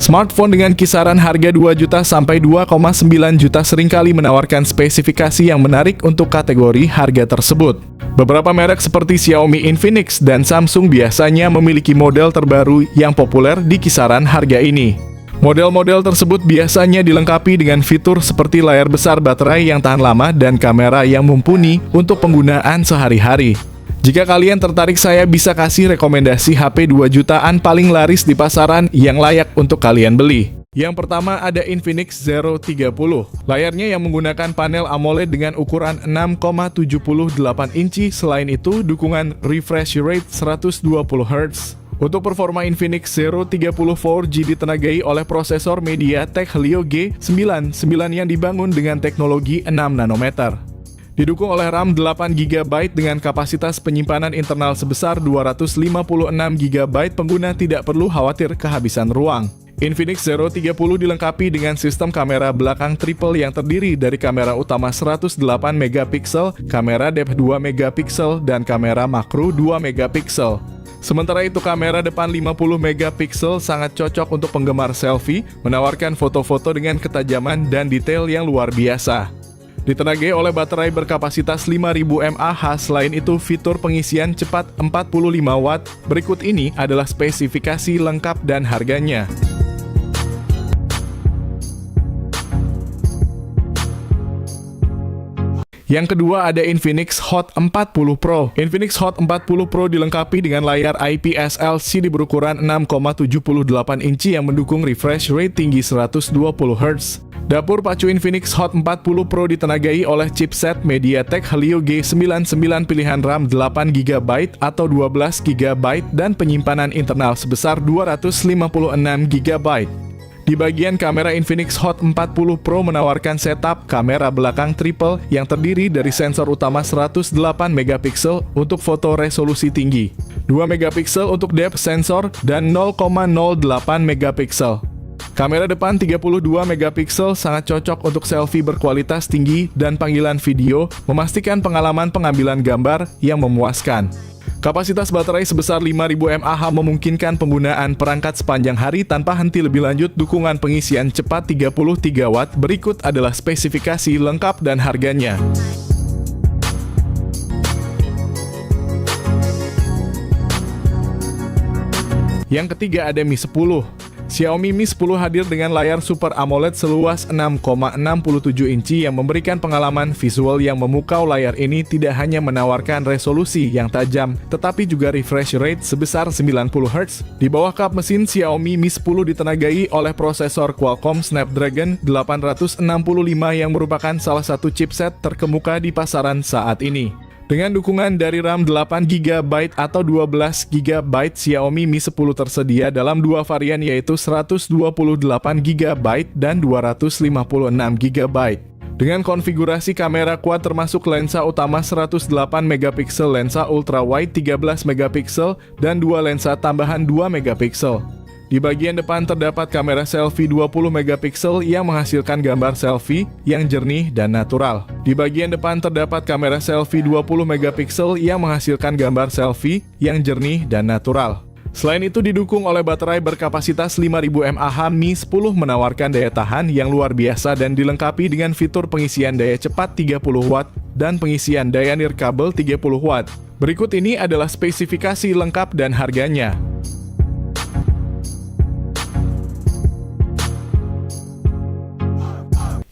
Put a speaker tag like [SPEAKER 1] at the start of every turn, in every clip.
[SPEAKER 1] Smartphone dengan kisaran harga 2 juta sampai 2,9 juta seringkali menawarkan spesifikasi yang menarik untuk kategori harga tersebut. Beberapa merek seperti Xiaomi, Infinix, dan Samsung biasanya memiliki model terbaru yang populer di kisaran harga ini. Model-model tersebut biasanya dilengkapi dengan fitur seperti layar besar, baterai yang tahan lama, dan kamera yang mumpuni untuk penggunaan sehari-hari. Jika kalian tertarik, saya bisa kasih rekomendasi HP 2 jutaan paling laris di pasaran yang layak untuk kalian beli. Yang pertama ada Infinix Zero 30. Layarnya yang menggunakan panel AMOLED dengan ukuran 6,78 inci. Selain itu, dukungan refresh rate 120 Hz. Untuk performa Infinix Zero 30 4G ditenagai oleh prosesor MediaTek Helio G99 yang dibangun dengan teknologi 6 nanometer. Didukung oleh RAM 8 GB dengan kapasitas penyimpanan internal sebesar 256 GB, pengguna tidak perlu khawatir kehabisan ruang. Infinix Zero 30 dilengkapi dengan sistem kamera belakang triple yang terdiri dari kamera utama 108 MP, kamera depth 2 MP, dan kamera makro 2 MP. Sementara itu, kamera depan 50 MP sangat cocok untuk penggemar selfie, menawarkan foto-foto dengan ketajaman dan detail yang luar biasa. Ditenagai oleh baterai berkapasitas 5000 mAh. Selain itu, fitur pengisian cepat 45 watt. Berikut ini adalah spesifikasi lengkap dan harganya. Yang kedua ada Infinix Hot 40 Pro. Infinix Hot 40 Pro dilengkapi dengan layar IPS LCD berukuran 6,78 inci yang mendukung refresh rate tinggi 120 Hz. Dapur pacu Infinix Hot 40 Pro ditenagai oleh chipset MediaTek Helio G99 pilihan RAM 8 GB atau 12 GB dan penyimpanan internal sebesar 256 GB. Di bagian kamera, Infinix Hot 40 Pro menawarkan setup kamera belakang triple yang terdiri dari sensor utama 108 MP untuk foto resolusi tinggi, 2 MP untuk depth sensor, dan 0,08 MP. Kamera depan 32 MP sangat cocok untuk selfie berkualitas tinggi dan panggilan video, memastikan pengalaman pengambilan gambar yang memuaskan. Kapasitas baterai sebesar 5000 mAh memungkinkan penggunaan perangkat sepanjang hari tanpa henti. Lebih lanjut, dukungan pengisian cepat 33 watt. Berikut adalah spesifikasi lengkap dan harganya. Yang ketiga ada Mi 10. Xiaomi Mi 10 hadir dengan layar Super AMOLED seluas 6,67 inci yang memberikan pengalaman visual yang memukau. Layar ini tidak hanya menawarkan resolusi yang tajam, tetapi juga refresh rate sebesar 90 Hz. Di bawah kap mesin, Xiaomi Mi 10 ditenagai oleh prosesor Qualcomm Snapdragon 865 yang merupakan salah satu chipset terkemuka di pasaran saat ini. Dengan dukungan dari RAM 8 GB atau 12 GB, Xiaomi Mi 10 tersedia dalam dua varian, yaitu 128 GB dan 256 GB. Dengan konfigurasi kamera quad termasuk lensa utama 108 MP, lensa ultrawide 13 MP, dan dua lensa tambahan 2 MP. Di bagian depan terdapat kamera selfie 20 MP yang menghasilkan gambar selfie yang jernih dan natural. Di bagian depan terdapat kamera selfie 20 MP yang menghasilkan gambar selfie yang jernih dan natural. Selain itu, didukung oleh baterai berkapasitas 5000 mAh, Mi 10 menawarkan daya tahan yang luar biasa dan dilengkapi dengan fitur pengisian daya cepat 30 watt dan pengisian daya nirkabel 30 watt. Berikut ini adalah spesifikasi lengkap dan harganya.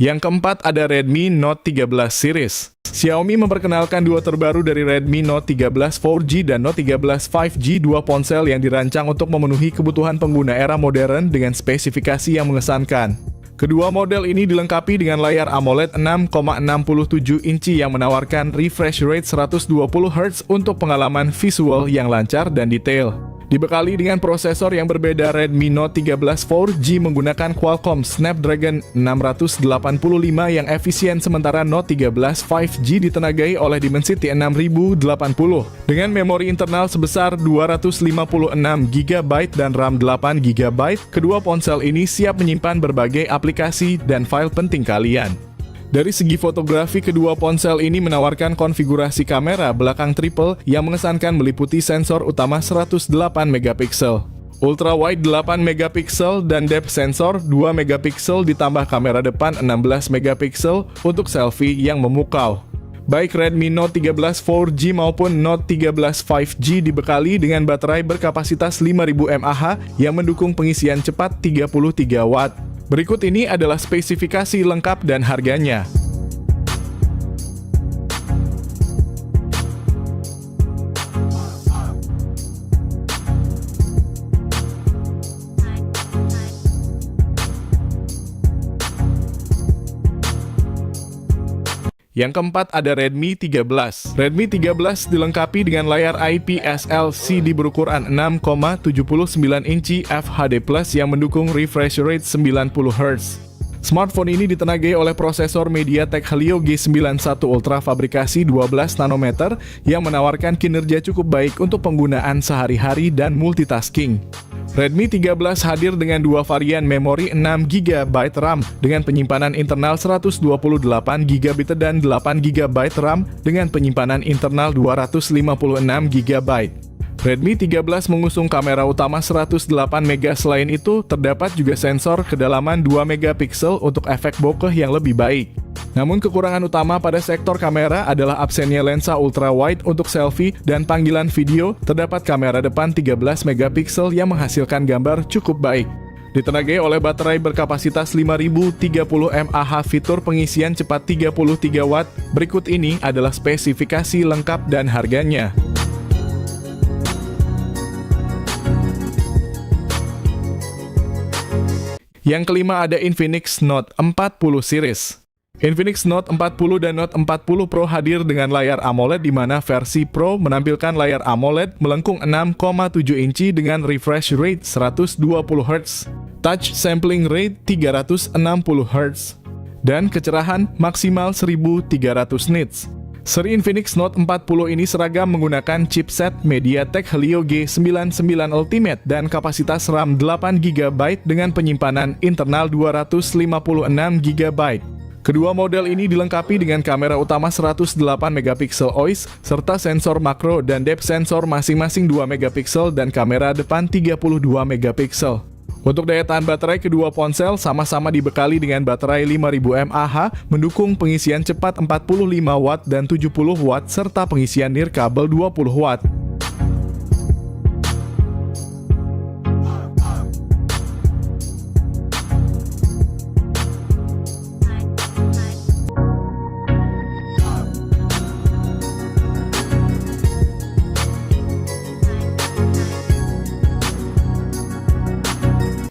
[SPEAKER 1] Yang keempat ada Redmi Note 13 series. Xiaomi memperkenalkan duo terbaru dari Redmi Note 13 4G dan Note 13 5G, dua ponsel yang dirancang untuk memenuhi kebutuhan pengguna era modern dengan spesifikasi yang mengesankan. Kedua model ini dilengkapi dengan layar AMOLED 6,67 inci yang menawarkan refresh rate 120 Hz untuk pengalaman visual yang lancar dan detail. Dibekali dengan prosesor yang berbeda, Redmi Note 13 4G menggunakan Qualcomm Snapdragon 685 yang efisien, sementara Note 13 5G ditenagai oleh Dimensity 6080 dengan memori internal sebesar 256 GB dan RAM 8 GB. Kedua ponsel ini siap menyimpan berbagai aplikasi dan file penting kalian. Dari segi fotografi, kedua ponsel ini menawarkan konfigurasi kamera belakang triple yang mengesankan meliputi sensor utama 108 MP. Ultra wide 8 megapiksel dan depth sensor 2 megapiksel ditambah kamera depan 16 megapiksel untuk selfie yang memukau. Baik Redmi Note 13 4G maupun Note 13 5G dibekali dengan baterai berkapasitas 5000 mAh yang mendukung pengisian cepat 33 Watt. Berikut ini adalah spesifikasi lengkap dan harganya. Yang keempat ada Redmi 13. Redmi 13 dilengkapi dengan layar IPS LCD berukuran 6,79 inci FHD+ yang mendukung refresh rate 90 Hz. Smartphone ini ditenagai oleh prosesor MediaTek Helio G91 Ultra fabrikasi 12 nanometer yang menawarkan kinerja cukup baik untuk penggunaan sehari-hari dan multitasking. Redmi 13 hadir dengan dua varian memori 6GB RAM dengan penyimpanan internal 128GB dan 8GB RAM dengan penyimpanan internal 256GB. Redmi 13 mengusung kamera utama 108MP. Selain itu, terdapat juga sensor kedalaman 2MP untuk efek bokeh yang lebih baik. Namun kekurangan utama pada sektor kamera adalah absennya lensa ultra wide untuk selfie dan panggilan video. Terdapat kamera depan 13MP yang menghasilkan gambar cukup baik. Ditenagai oleh baterai berkapasitas 5030 mAh, fitur pengisian cepat 33 Watt. Berikut ini adalah spesifikasi lengkap dan harganya. Yang kelima ada Infinix Note 40 series. Infinix Note 40 dan Note 40 Pro hadir dengan layar AMOLED di mana versi Pro menampilkan layar AMOLED melengkung 6,7 inci dengan refresh rate 120 Hz, touch sampling rate 360 Hz, dan kecerahan maksimal 1300 nits. Seri Infinix Note 40 ini seragam menggunakan chipset MediaTek Helio G99 Ultimate dan kapasitas RAM 8GB dengan penyimpanan internal 256GB. Kedua model ini dilengkapi dengan kamera utama 108MP OIS serta sensor makro dan depth sensor masing-masing 2MP dan kamera depan 32MP. Untuk daya tahan baterai, kedua ponsel sama-sama dibekali dengan baterai 5000 mAh, mendukung pengisian cepat 45 Watt dan 70 Watt serta pengisian nirkabel 20 Watt.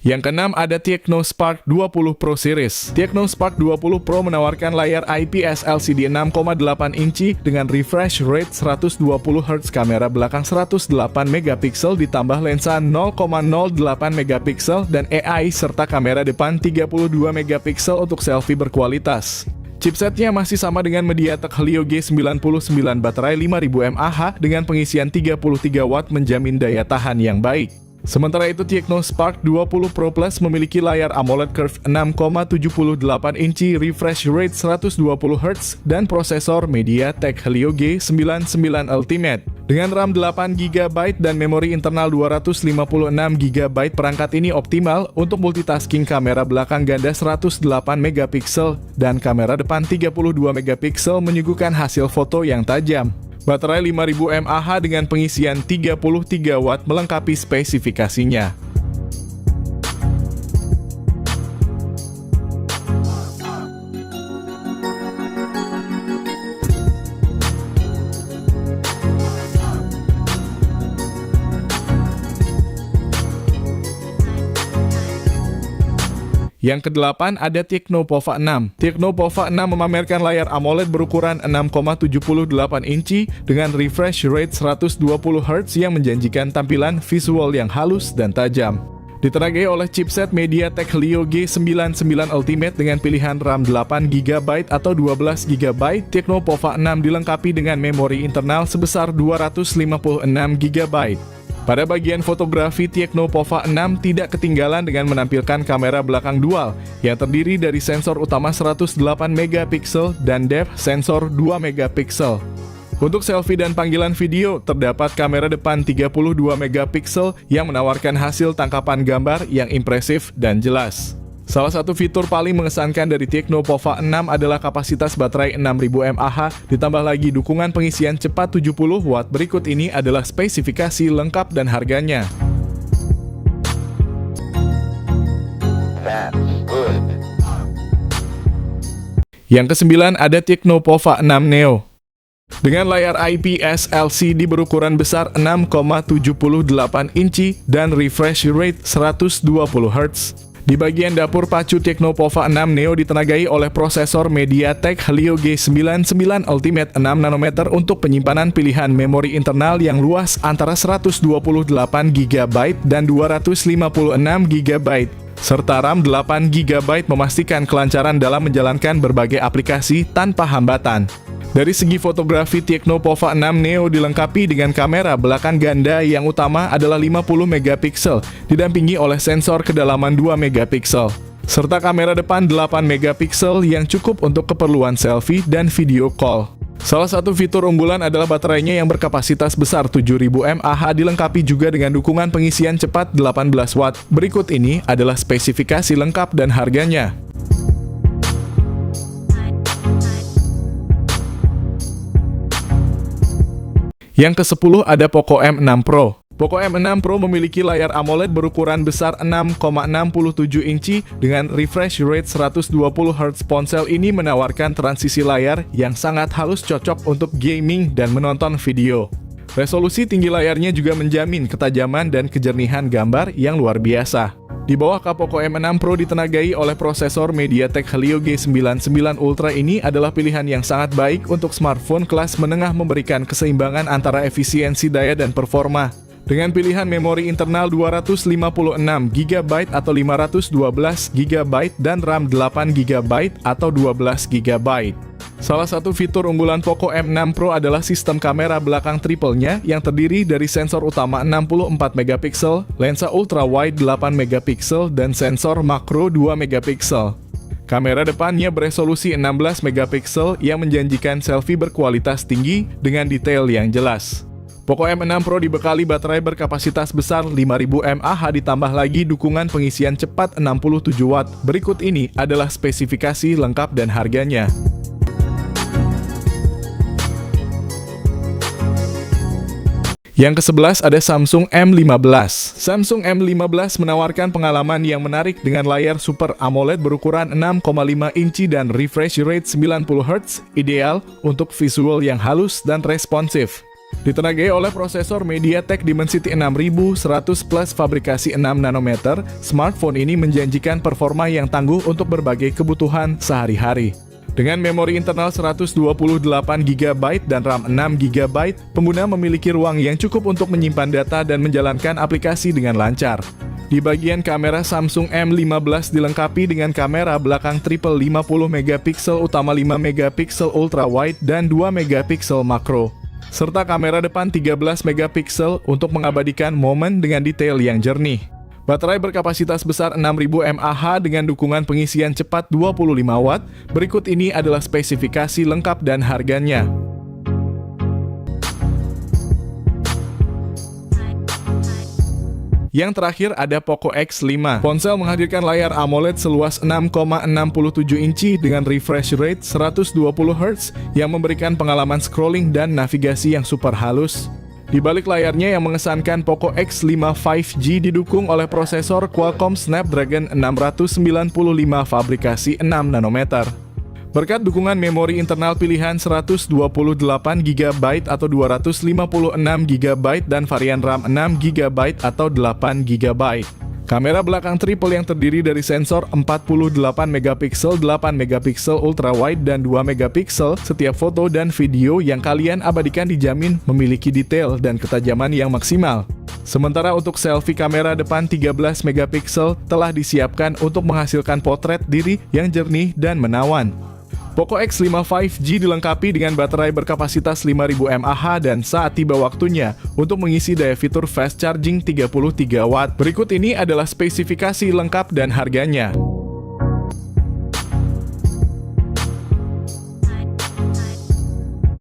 [SPEAKER 1] Yang keenam ada Tecno Spark 20 Pro Series. Tecno Spark 20 Pro menawarkan layar IPS LCD 6,8 inci dengan refresh rate 120Hz, kamera belakang 108MP ditambah lensa 0,08MP dan AI serta kamera depan 32MP untuk selfie berkualitas. Chipsetnya masih sama dengan MediaTek Helio G99, baterai 5000 mAh dengan pengisian 33 Watt menjamin daya tahan yang baik. Sementara itu, Tecno Spark 20 Pro Plus memiliki layar AMOLED Curve 6,78 inci, refresh rate 120Hz, dan prosesor MediaTek Helio G99 Ultimate. Dengan RAM 8GB dan memori internal 256GB, perangkat ini optimal untuk multitasking. Kamera belakang ganda 108MP dan kamera depan 32MP menyuguhkan hasil foto yang tajam. Baterai 5000 mAh dengan pengisian 33 Watt melengkapi spesifikasinya. Yang kedelapan ada Tecno Pova 6. Tecno Pova 6 memamerkan layar AMOLED berukuran 6,78 inci dengan refresh rate 120Hz yang menjanjikan tampilan visual yang halus dan tajam. Ditenagai oleh chipset MediaTek Helio G99 Ultimate dengan pilihan RAM 8GB atau 12GB, Tecno Pova 6 dilengkapi dengan memori internal sebesar 256GB. Pada bagian fotografi, Tecno Pova 6 tidak ketinggalan dengan menampilkan kamera belakang dual yang terdiri dari sensor utama 108MP dan depth sensor 2MP. Untuk selfie dan panggilan video, terdapat kamera depan 32 megapiksel yang menawarkan hasil tangkapan gambar yang impresif dan jelas. Salah satu fitur paling mengesankan dari Tecno Pova 6 adalah kapasitas baterai 6000 mAh, ditambah lagi dukungan pengisian cepat 70 Watt. Berikut ini adalah spesifikasi lengkap dan harganya. Yang ke-9 ada Tecno Pova 6 Neo. Dengan layar IPS LCD berukuran besar 6,78 inci dan refresh rate 120 Hz. Di bagian dapur pacu Tecno Pova 6 Neo ditenagai oleh prosesor MediaTek Helio G99 Ultimate 6 nanometer untuk penyimpanan pilihan memori internal yang luas antara 128 GB dan 256 GB. Serta RAM 8 GB memastikan kelancaran dalam menjalankan berbagai aplikasi tanpa hambatan. Dari segi fotografi, Tecno Pova 6 Neo dilengkapi dengan kamera belakang ganda yang utama adalah 50 megapiksel, didampingi oleh sensor kedalaman 2 megapiksel, serta kamera depan 8 megapiksel yang cukup untuk keperluan selfie dan video call. Salah satu fitur unggulan adalah baterainya yang berkapasitas besar 7000 mAh dilengkapi juga dengan dukungan pengisian cepat 18 Watt. Berikut ini adalah spesifikasi lengkap dan harganya. Yang ke-10 ada Poco M6 Pro. Poco M6 Pro memiliki layar AMOLED berukuran besar 6,67 inci dengan refresh rate 120 Hz. Ponsel ini menawarkan transisi layar yang sangat halus, cocok untuk gaming dan menonton video. Resolusi tinggi layarnya juga menjamin ketajaman dan kejernihan gambar yang luar biasa. Di bawah Poco M6 Pro ditenagai oleh prosesor MediaTek Helio G99 Ultra. Ini adalah pilihan yang sangat baik untuk smartphone kelas menengah, memberikan keseimbangan antara efisiensi daya dan performa. Dengan pilihan memori internal 256 GB atau 512 GB dan RAM 8 GB atau 12 GB. Salah satu fitur unggulan Poco M6 Pro adalah sistem kamera belakang triple-nya yang terdiri dari sensor utama 64 megapiksel, lensa ultra wide 8 megapiksel, dan sensor makro 2 megapiksel. Kamera depannya beresolusi 16 megapiksel yang menjanjikan selfie berkualitas tinggi dengan detail yang jelas. Poco M6 Pro dibekali baterai berkapasitas besar 5000 mAh ditambah lagi dukungan pengisian cepat 67 Watt. Berikut ini adalah spesifikasi lengkap dan harganya. Yang ke-11 ada Samsung M15. Samsung M15 menawarkan pengalaman yang menarik dengan layar Super AMOLED berukuran 6,5 inci dan refresh rate 90 Hz, ideal untuk visual yang halus dan responsif. Ditenagai oleh prosesor MediaTek Dimensity 6100 Plus fabrikasi 6 nanometer, smartphone ini menjanjikan performa yang tangguh untuk berbagai kebutuhan sehari-hari. Dengan memori internal 128 GB dan RAM 6 GB, pengguna memiliki ruang yang cukup untuk menyimpan data dan menjalankan aplikasi dengan lancar. Di bagian kamera, Samsung M15 dilengkapi dengan kamera belakang triple 50 megapiksel utama 5 megapiksel ultra wide dan 2 megapiksel makro, serta kamera depan 13 megapiksel untuk mengabadikan momen dengan detail yang jernih. Baterai berkapasitas besar 6000 mAh dengan dukungan pengisian cepat 25 Watt. Berikut ini adalah spesifikasi lengkap dan harganya. Yang terakhir ada Poco X5. Ponsel menghadirkan layar AMOLED seluas 6,67 inci dengan refresh rate 120 Hz yang memberikan pengalaman scrolling dan navigasi yang super halus. Di balik layarnya yang mengesankan, Poco X5 5G didukung oleh prosesor Qualcomm Snapdragon 695 fabrikasi 6 nanometer. Berkat dukungan memori internal pilihan 128 GB atau 256 GB dan varian RAM 6 GB atau 8 GB. Kamera belakang triple yang terdiri dari sensor 48 megapiksel, 8 megapiksel ultra wide dan 2 megapiksel. Setiap foto dan video yang kalian abadikan dijamin memiliki detail dan ketajaman yang maksimal. Sementara untuk selfie, kamera depan 13 megapiksel telah disiapkan untuk menghasilkan potret diri yang jernih dan menawan. Poco X5 5G dilengkapi dengan baterai berkapasitas 5000 mAh dan saat tiba waktunya untuk mengisi daya fitur fast charging 33 Watt. Berikut ini adalah spesifikasi lengkap dan harganya.